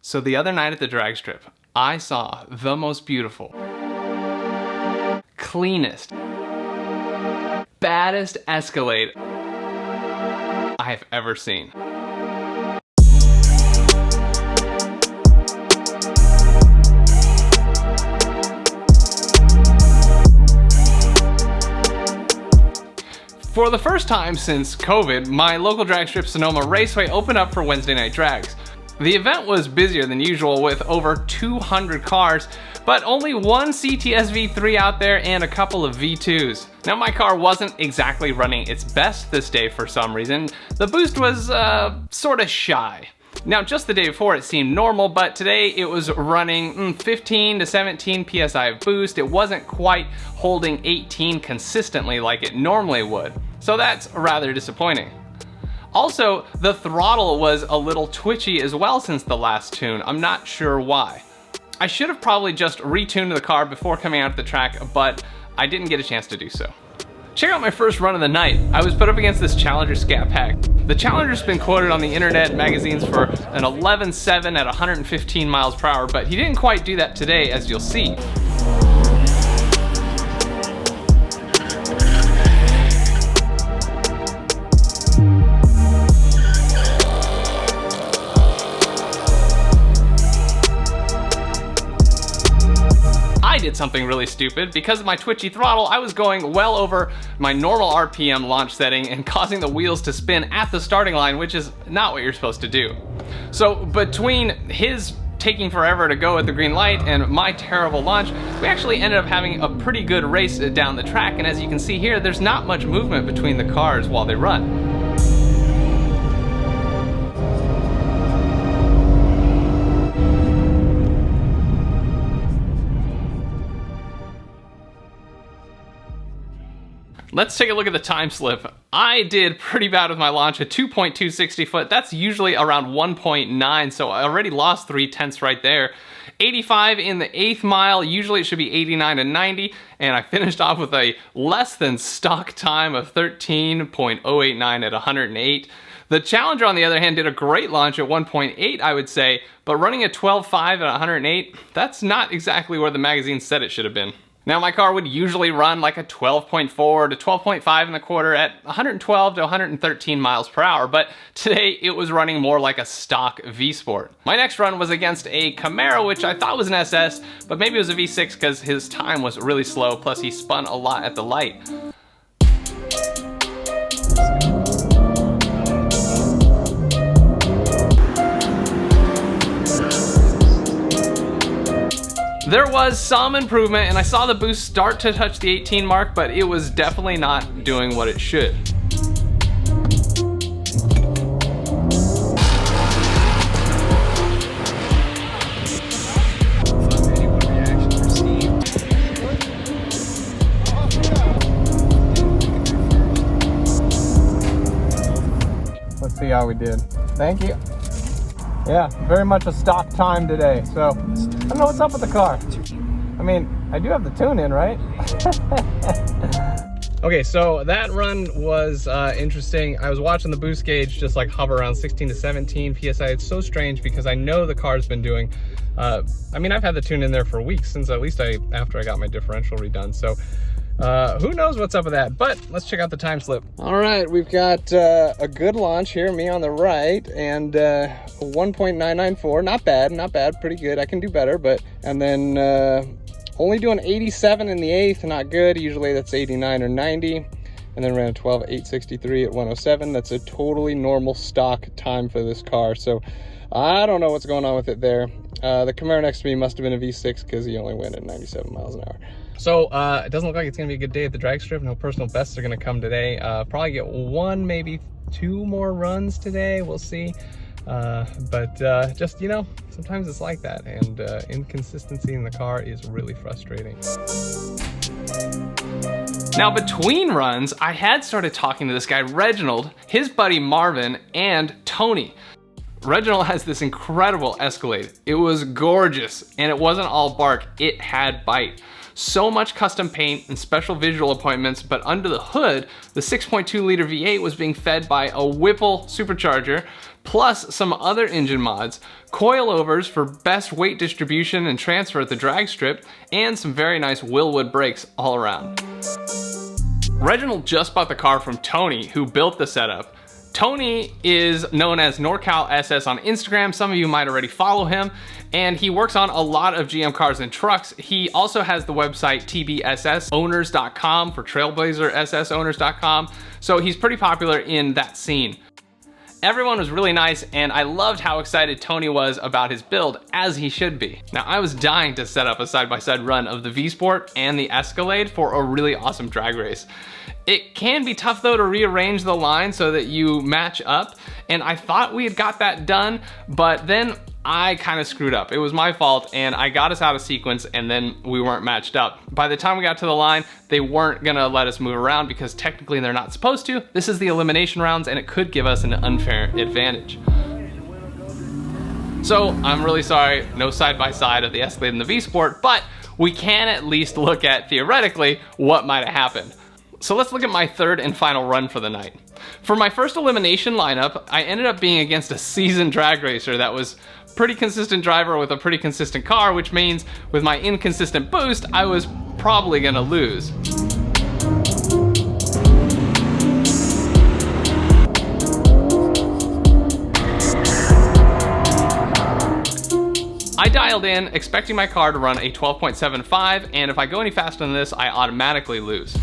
So the other night at the drag strip, I saw the most beautiful, cleanest, baddest Escalade I have ever seen. For the first time since COVID, my local drag strip Sonoma Raceway opened up for Wednesday night drags. The event was busier than usual with over 200 cars, but only one cts-v 3 out there and a couple of V2s. Now my car wasn't exactly running its best this day for some reason. The boost was sorta shy. Now just the day before it seemed normal, but today it was running 15 to 17 PSI of boost. It wasn't quite holding 18 consistently like it normally would. So that's rather disappointing. Also, the throttle was a little twitchy as well since the last tune. I'm not sure why. I should have probably just retuned the car before coming out to the track, but I didn't get a chance to do so. Check out my first run of the night. I was put up against this Challenger Scat Pack. The Challenger's been quoted on the internet magazines for an 11.7 at 115 miles per hour, but he didn't quite do that today, as you'll see. I did something really stupid. Because of my twitchy throttle, I was going well over my normal RPM launch setting and causing the wheels to spin at the starting line, which is not what you're supposed to do. So between his taking forever to go at the green light and my terrible launch, we actually ended up having a pretty good race down the track, and as you can see here, there's not much movement between the cars while they run. Let's take a look at the time slip. I did pretty bad with my launch at 2.260 foot. That's usually around 1.9, so I already lost 0.3 right there. 85 in the 8th mile, usually it should be 89 to 90, and I finished off with a less than stock time of 13.089 at 108. The Challenger, on the other hand, did a great launch at 1.8, I would say, but running at 12.5 at 108, that's not exactly where the magazine said it should have been. Now my car would usually run like a 12.4 to 12.5 in the quarter at 112 to 113 miles per hour, but today it was running more like a stock V-Sport. My next run was against a Camaro, which I thought was an SS, but maybe it was a V6 because his time was really slow, plus he spun a lot at the light. There was some improvement, and I saw the boost start to touch the 18 mark, but it was definitely not doing what it should. Let's see how we did. Thank you. Yeah, very much a stock time today, so I don't know what's up with the car. I mean, I do have the tune in, right? Okay, so that run was interesting. I was watching the boost gauge just like hover around 16 to 17 PSI. It's so strange because I know the car's been doing, I mean, I've had the tune in there for weeks, since at least after I got my differential redone. So who knows what's up with that, but let's check out the time slip. All right, we've got a good launch here, me on the right, and 1.994, not bad, pretty good. I can do better, but, and then only doing 87 in the 8th, not good. Usually that's 89 or 90, and then ran a 12.863 at 107. That's a totally normal stock time for this car, so I don't know what's going on with it there. The Camaro next to me must have been a V6 because he only went at 97 miles an hour. So it doesn't look like it's gonna be a good day at the drag strip. No personal bests are gonna come today. Probably get one, maybe 2 more runs today. We'll see. Just, you know, sometimes it's like that, and inconsistency in the car is really frustrating. Now between runs, I had started talking to this guy, Reginald, his buddy Marvin, and Tony. Reginald has this incredible Escalade. It was gorgeous, and it wasn't all bark, it had bite. So much custom paint and special visual appointments, but under the hood, the 6.2 liter V8 was being fed by a Whipple Supercharger, plus some other engine mods, coilovers for best weight distribution and transfer at the drag strip, and some very nice Willwood brakes all around. Reginald just bought the car from Tony, who built the setup. Tony is known as NorCal SS on Instagram. Some of you might already follow him, and he works on a lot of GM cars and trucks. He also has the website tbssowners.com for trailblazerssowners.com, so he's pretty popular in that scene. Everyone was really nice, and I loved how excited Tony was about his build, as he should be. Now, I was dying to set up a side-by-side run of the V-Sport and the Escalade for a really awesome drag race. It can be tough though to rearrange the line so that you match up, and I thought we had got that done, but then I kind of screwed up. It was my fault, and I got us out of sequence, and then we weren't matched up. By the time we got to the line, they weren't gonna let us move around because technically they're not supposed to. This is the elimination rounds, and it could give us an unfair advantage. So I'm really sorry, no side-by-side of the Escalade and the V-Sport, but we can at least look at, theoretically, what might have happened. So let's look at my third and final run for the night. For my first elimination lineup, I ended up being against a seasoned drag racer that was pretty consistent driver with a pretty consistent car, which means with my inconsistent boost, I was probably gonna lose. I dialed in expecting my car to run a 12.75, and if I go any faster than this, I automatically lose.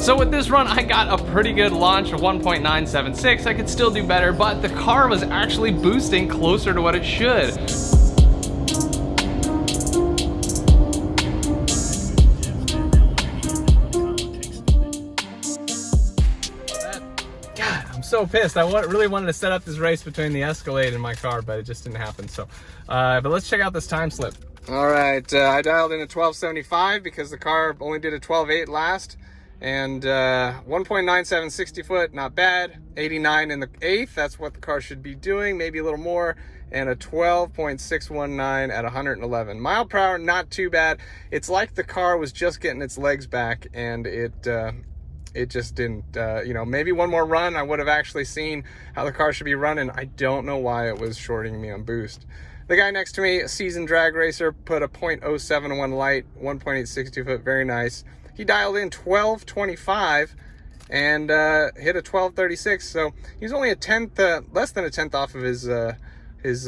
So with this run, I got a pretty good launch of 1.976. I could still do better, but the car was actually boosting closer to what it should. God, I'm so pissed. I really wanted to set up this race between the Escalade and my car, but it just didn't happen. So, but let's check out this time slip. All right, I dialed in a 12.75 because the car only did a 12.8 last. And 1.97 60 foot, not bad. 89 in the eighth, that's what the car should be doing, maybe a little more. And a 12.619 at 111 mile per hour, not too bad. It's like the car was just getting its legs back, and it just didn't. You know, maybe one more run, I would have actually seen how the car should be running. I don't know why it was shorting me on boost. The guy next to me, a seasoned drag racer, put a .071 light, 1.862 foot, very nice. He dialed in 12.25 and hit a 12.36, so he's only a tenth, less than a tenth off of his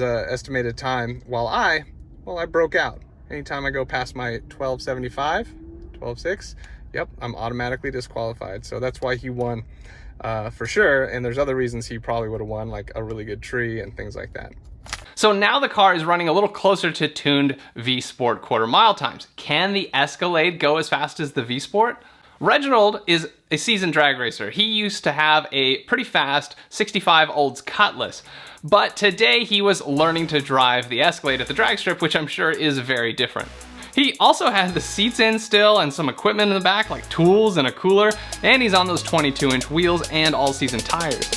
estimated time. While I broke out. Anytime I go past my 12.75, 12.6, yep, I'm automatically disqualified. So that's why he won for sure. And there's other reasons he probably would have won, like a really good tree and things like that. So now the car is running a little closer to tuned V-Sport quarter mile times. Can the Escalade go as fast as the V-Sport? Reginald is a seasoned drag racer. He used to have a pretty fast 65 Olds Cutlass, but today he was learning to drive the Escalade at the drag strip, which I'm sure is very different. He also has the seats in still and some equipment in the back like tools and a cooler, and he's on those 22-inch wheels and all-season tires.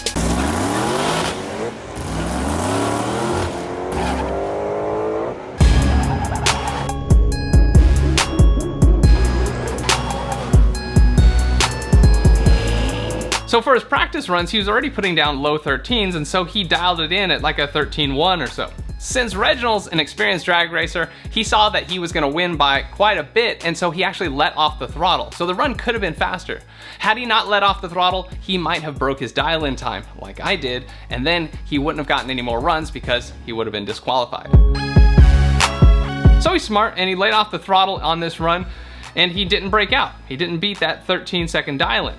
So for his practice runs, he was already putting down low 13s, and so he dialed it in at like a 13.1 or so. Since Reginald's an experienced drag racer, he saw that he was gonna win by quite a bit, and so he actually let off the throttle. So the run could have been faster. Had he not let off the throttle, he might have broke his dial-in time, like I did, and then he wouldn't have gotten any more runs because he would have been disqualified. So he's smart, and he laid off the throttle on this run, and he didn't break out. He didn't beat that 13-second dial-in.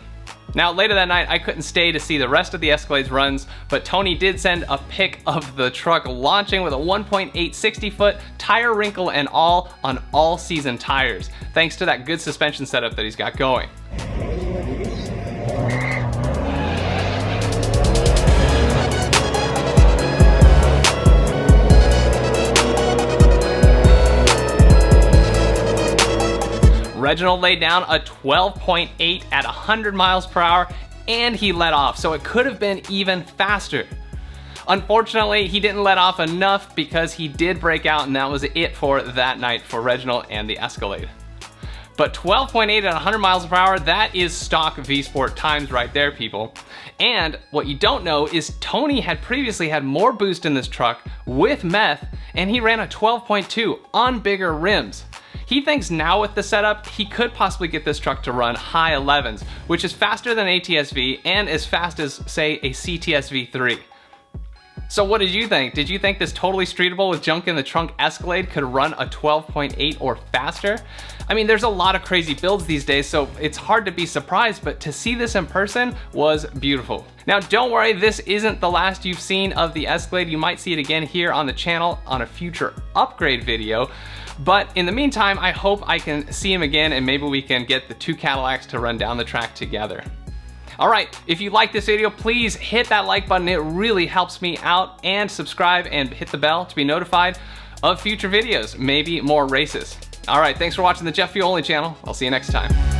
Now, later that night, I couldn't stay to see the rest of the Escalade's runs, but Tony did send a pic of the truck launching with a 1.860 foot, tire wrinkle and all, on all-season tires, thanks to that good suspension setup that he's got going. Reginald laid down a 12.8 at 100 miles per hour, and he let off, so it could have been even faster. Unfortunately, he didn't let off enough because he did break out, and that was it for that night for Reginald and the Escalade. But 12.8 at 100 miles per hour, that is stock V-Sport times right there, people. And what you don't know is Tony had previously had more boost in this truck with meth, and he ran a 12.2 on bigger rims. He thinks now with the setup, he could possibly get this truck to run high 11s, which is faster than ats-v and as fast as, say, a cts-v 3. So what did you think? Did you think this totally streetable with junk in the trunk Escalade could run a 12.8 or faster? I mean, there's a lot of crazy builds these days, so it's hard to be surprised, but to see this in person was beautiful. Now, don't worry, this isn't the last you've seen of the Escalade. You might see it again here on the channel on a future upgrade video. But in the meantime, I hope I can see him again and maybe we can get the two Cadillacs to run down the track together. All right, if you like this video, please hit that like button. It really helps me out, and subscribe and hit the bell to be notified of future videos, maybe more races. All right, thanks for watching the Jeff Fiolin channel. I'll see you next time.